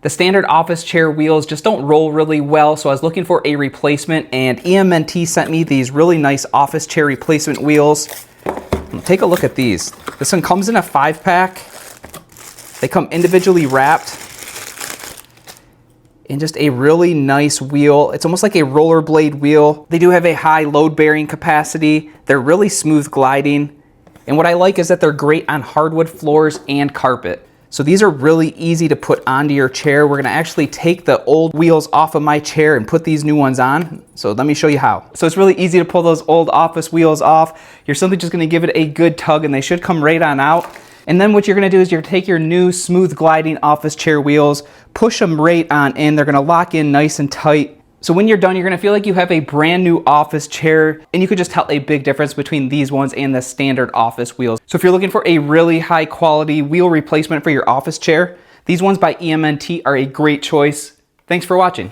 The standard office chair wheels just don't roll really well, so I was looking for a replacement, and EMNT sent me these really nice office chair replacement wheels. Take a look at these. This one comes in a 5-pack. They come individually wrapped in just a really nice wheel. It's almost like a rollerblade wheel. They do have a high load bearing capacity. They're really smooth gliding. And what I like is that they're great on hardwood floors and carpet. So these are really easy to put onto your chair. We're gonna actually take the old wheels off of my chair and put these new ones on. So let me show you how. So it's really easy to pull those old office wheels off. You're simply just gonna give it a good tug and they should come right on out. And then what you're gonna do is you're gonna take your new smooth gliding office chair wheels, push them right on in. They're gonna lock in nice and tight. So when you're done, you're gonna feel like you have a brand new office chair, and you could just tell a big difference between these ones and the standard office wheels. So if you're looking for a really high quality wheel replacement for your office chair, these ones by EMNT are a great choice. Thanks for watching.